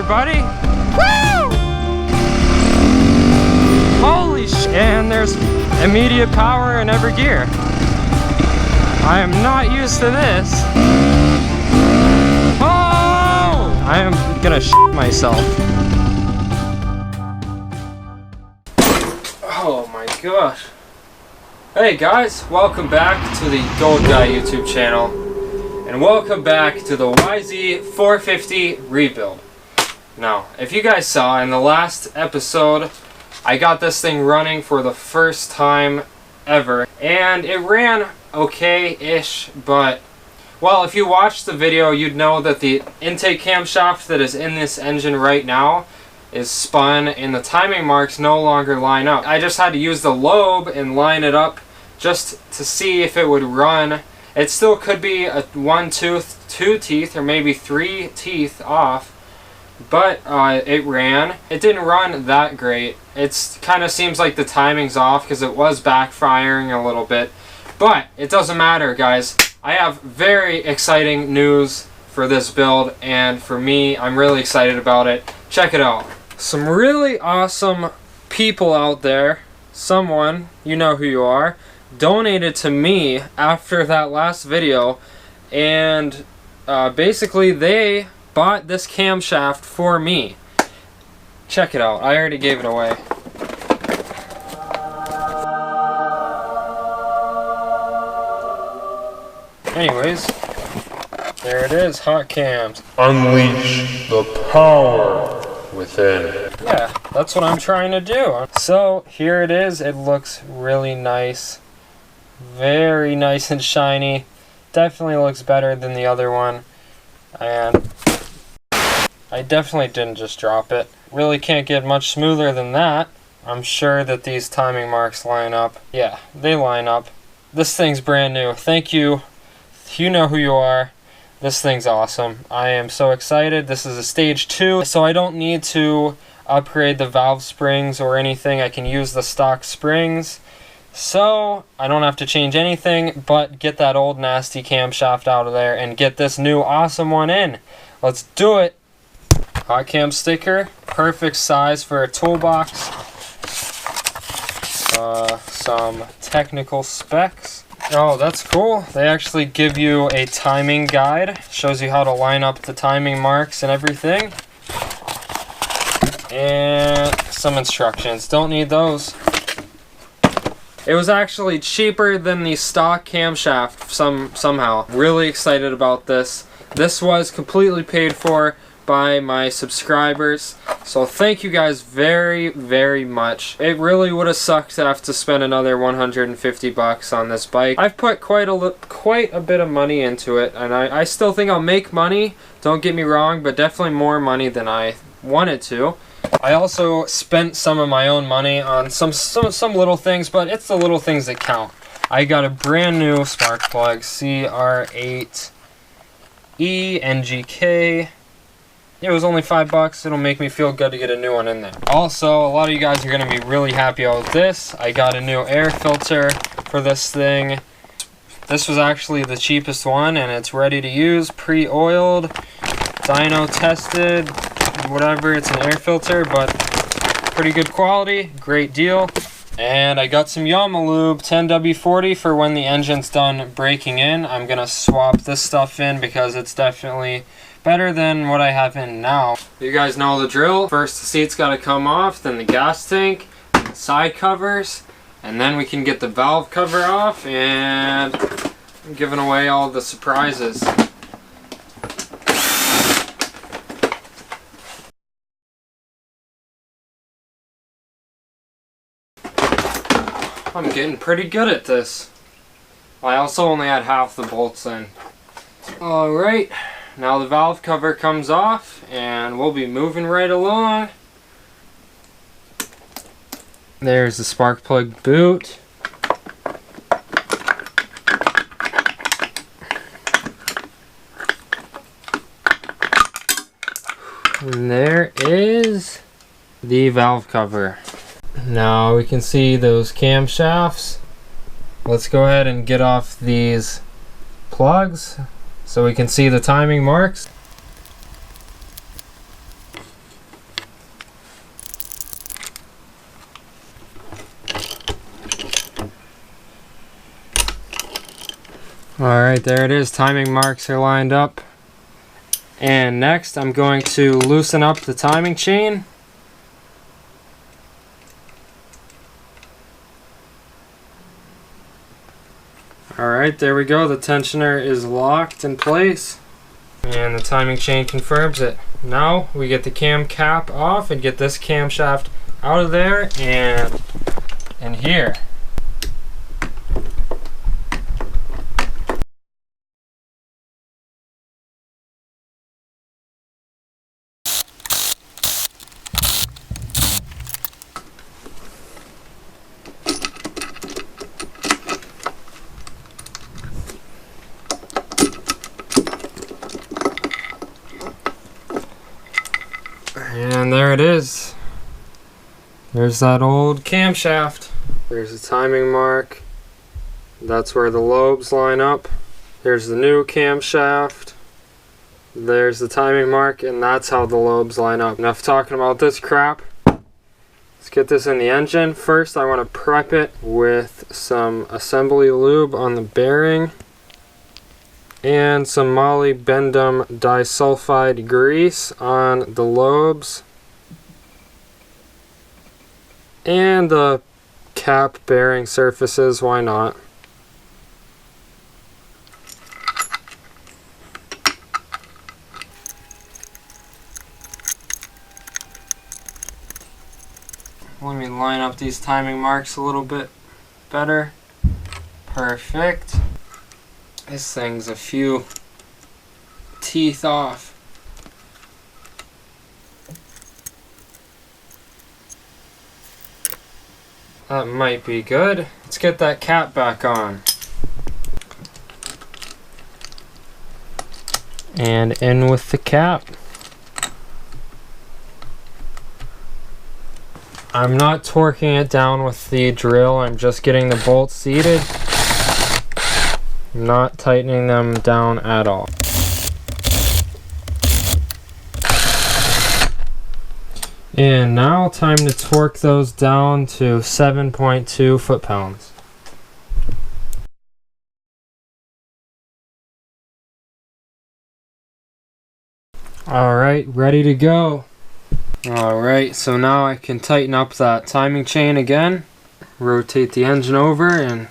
everybody. Woo! Holy sh! And there's immediate power in every gear. I am not used to this. Oh! I am gonna shit myself. Oh my gosh. Hey guys, welcome back to the Gold Guy YouTube channel. And welcome back to the YZ450 rebuild. Now, if you guys saw in the last episode, I got this thing running for the first time ever. And it ran okay-ish, but, well, if you watched the video, you'd know that the intake camshaft that is in this engine right now is spun and the timing marks no longer line up. I just had to use the lobe and line it up just to see if it would run. It still could be a one tooth, two teeth, or maybe three teeth off, but it ran. It didn't run that great. It kind of seems like the timing's off because it was backfiring a little bit, but it doesn't matter, guys. I have very exciting news for this build, and for me, I'm really excited about it. Check it out. Some really awesome people out there, someone, you know who you are, donated to me after that last video, and basically they bought this camshaft for me. Check it out. I already gave it away. Anyways, there it is, Hotcams. Unleash the power within. Yeah, that's what I'm trying to do. So here it is. It looks really nice. Very nice and shiny. Definitely looks better than the other one. And I definitely didn't just drop it. Really can't get much smoother than that. I'm sure that these timing marks line up. Yeah, they line up. This thing's brand new. Thank you. You know who you are. This thing's awesome. I am so excited. This is a stage 2, so I don't need to upgrade the valve springs or anything. I can use the stock springs. So I don't have to change anything but get that old nasty camshaft out of there and get this new awesome one in. Let's do it. Hotcam sticker, perfect size for a toolbox. Some technical specs. Oh, that's cool. They actually give you a timing guide. Shows you how to line up the timing marks and everything. And some instructions. Don't need those. It was actually cheaper than the stock camshaft somehow. Really excited about this. This was completely paid for by my subscribers. So thank you guys very, very much. It really would have sucked to have to spend another 150 bucks on this bike. I've put quite a bit of money into it, and I still think I'll make money. Don't get me wrong, but definitely more money than I wanted to. I also spent some of my own money on some little things, but it's the little things that count. I got a brand new spark plug, CR8E NGK. It was only $5. It'll make me feel good to get a new one in there. Also, a lot of you guys are going to be really happy about this. I got a new air filter for this thing. This was actually the cheapest one, and it's ready to use, pre-oiled, dyno tested, whatever. It's an air filter, but pretty good quality, great deal. And I got some Yamaha lube, 10W40, for when the engine's done breaking in. I'm gonna swap this stuff in because it's definitely better than what I have in now. You guys know the drill. First the seat's gotta come off, then the gas tank, side covers, and then we can get the valve cover off, and I'm giving away all the surprises. I'm getting pretty good at this. I also only had half the bolts in. Alright, now the valve cover comes off and we'll be moving right along. There's the spark plug boot. And there is the valve cover. Now we can see those camshafts. Let's go ahead and get off these plugs so we can see the timing marks. Alright, there it is. Timing marks are lined up. And next I'm going to loosen up the timing chain. Alright, there we go. The tensioner is locked in place. And the timing chain confirms it. Now we get the cam cap off and get this camshaft out of there and in here. And there it is. There's that old camshaft. There's the timing mark. That's where the lobes line up. There's the new camshaft. There's the timing mark, and that's how the lobes line up. Enough talking about this crap. Let's get this in the engine. First, I want to prep it with some assembly lube on the bearing and some molybdenum disulfide grease on the lobes and the cap bearing surfaces. Why not? Let me line up these timing marks a little bit better. Perfect. This thing's a few teeth off. That might be good. Let's get that cap back on. And in with the cap. I'm not torquing it down with the drill, I'm just getting the bolts seated. I'm not tightening them down at all. And now time to torque those down to 7.2 foot-pounds. Alright, ready to go. Alright, so now I can tighten up that timing chain again, rotate the engine over and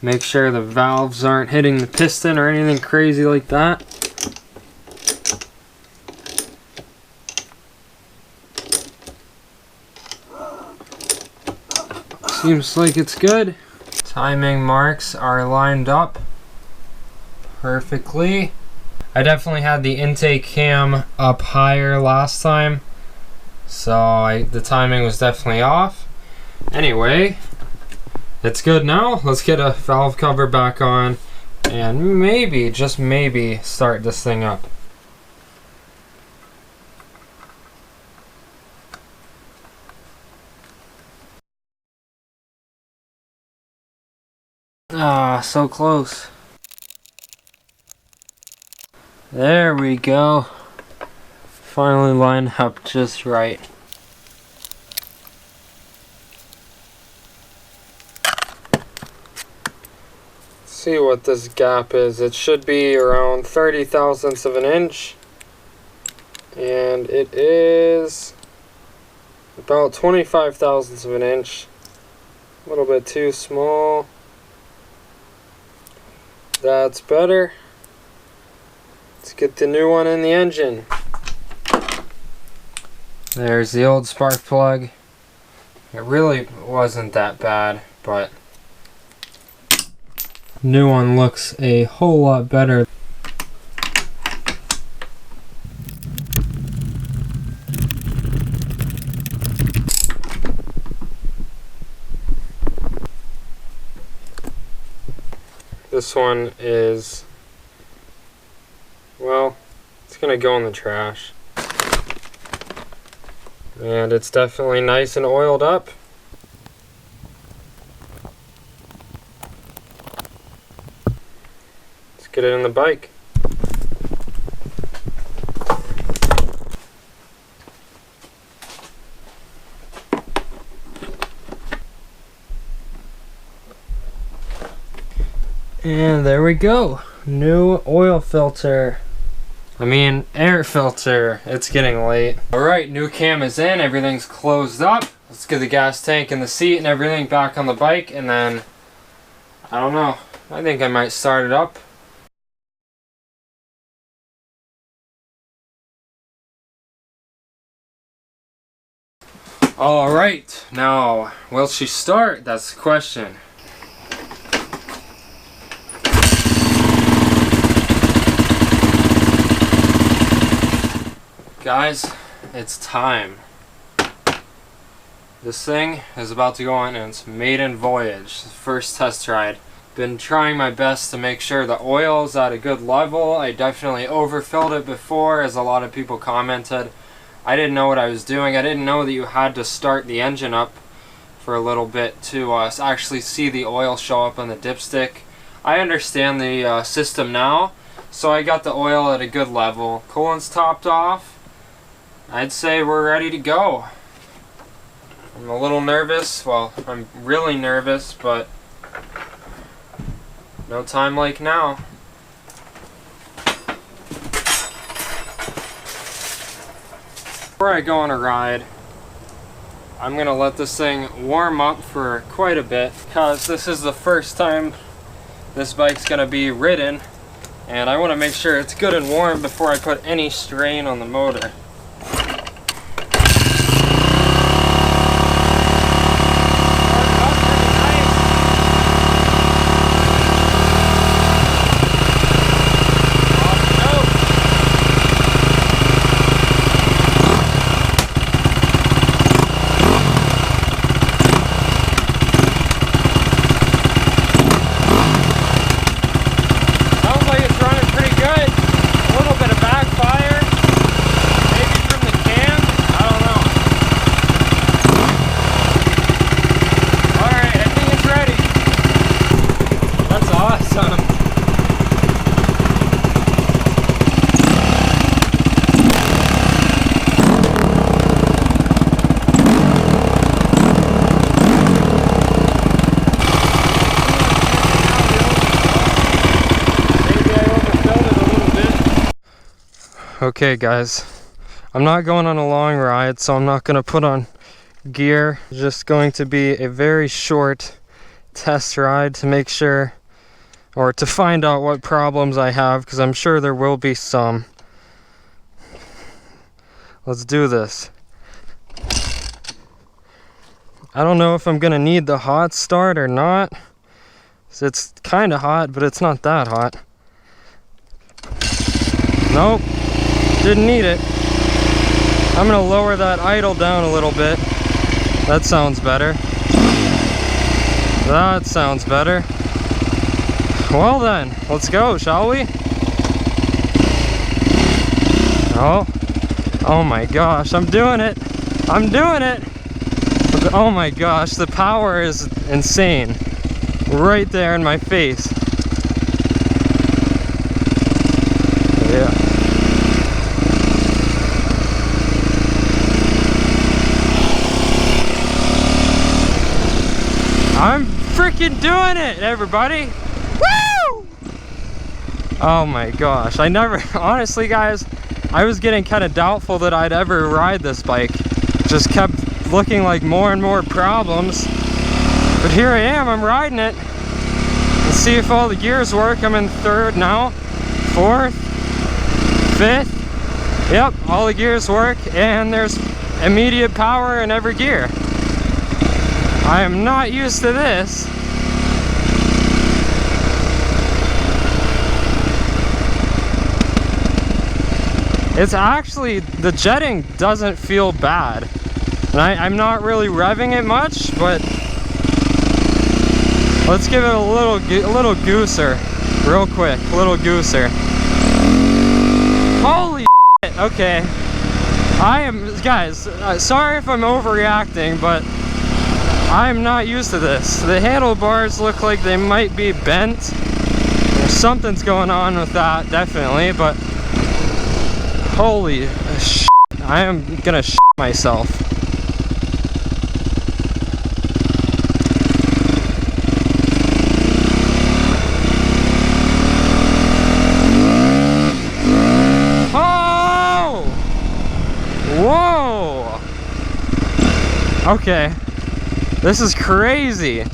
make sure the valves aren't hitting the piston or anything crazy like that. Seems like it's good. Timing marks are lined up perfectly. I definitely had the intake cam up higher last time, so the timing was definitely off. Anyway, it's good now. Let's get a valve cover back on and maybe, just maybe, start this thing up. Ah, so close. There we go. Finally lined up just right. Let's see what this gap is. It should be around 30 thousandths of an inch. And it is about 25 thousandths of an inch. A little bit too small. That's better. Let's get the new one in the engine. There's the old spark plug. It really wasn't that bad, but the new one looks a whole lot better. This one is, well, it's gonna go in the trash. And it's definitely nice and oiled up. Let's get it in the bike. And there we go. New oil filter. I mean, air filter. It's getting late. Alright, new cam is in. Everything's closed up. Let's get the gas tank and the seat and everything back on the bike. And then, I don't know. I think I might start it up. Alright, now, will she start? That's the question. Guys, it's time. This thing is about to go on its maiden voyage, first test ride. Been trying my best to make sure the oil is at a good level. I definitely overfilled it before, as a lot of people commented. I didn't know what I was doing. I didn't know that you had to start the engine up for a little bit to actually see the oil show up on the dipstick. I understand the system now, so I got the oil at a good level. Coolant's topped off. I'd say we're ready to go. I'm a little nervous. Well, I'm really nervous, but no time like now. Before I go on a ride, I'm gonna let this thing warm up for quite a bit, because this is the first time this bike's gonna be ridden, and I want to make sure it's good and warm before I put any strain on the motor. Okay guys, I'm not going on a long ride, so I'm not going to put on gear. It's just going to be a very short test ride to make sure, or to find out what problems I have, because I'm sure there will be some. Let's do this. I don't know if I'm going to need the hot start or not. It's kind of hot, but it's not that hot. Nope. Didn't need it. I'm gonna lower that idle down a little bit. That sounds better. That sounds better. Well then, let's go, shall we? Oh my gosh, I'm doing it. I'm doing it. Oh my gosh, the power is insane. Right there in my face. Yeah. I'm freaking doing it, everybody! Woo! Oh my gosh, I never, honestly guys, I was getting kind of doubtful that I'd ever ride this bike. Just kept looking like more and more problems. But here I am, I'm riding it. Let's see if all the gears work. I'm in third now, fourth, fifth. Yep, all the gears work, and there's immediate power in every gear. I am not used to this. It's actually, the jetting doesn't feel bad. And I'm not really revving it much, but let's give it a little gooser real quick. A little gooser. Holy shit, okay. Guys, sorry if I'm overreacting, but I'm not used to this. The handlebars look like they might be bent. Something's going on with that, definitely, but holy shit, I am gonna shit myself. Okay, this is crazy.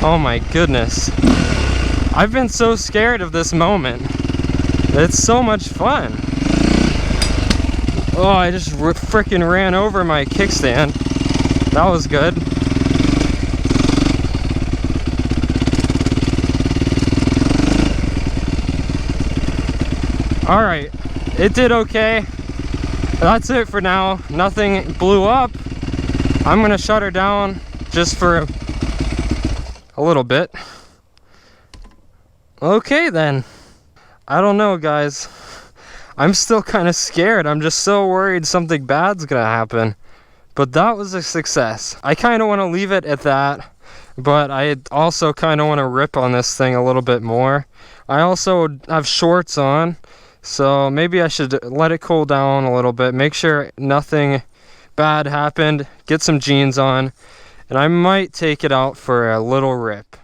Oh my goodness. I've been so scared of this moment. It's so much fun. Oh, I just freaking ran over my kickstand. That was good. Alright, it did okay. That's it for now. Nothing blew up. I'm gonna shut her down just for a little bit. Okay then. I don't know, guys. I'm still kind of scared. I'm just so worried something bad's gonna happen. But that was a success. I kind of want to leave it at that, but I also kind of want to rip on this thing a little bit more. I also have shorts on, so maybe I should let it cool down a little bit, make sure nothing bad happened, get some jeans on, and I might take it out for a little rip.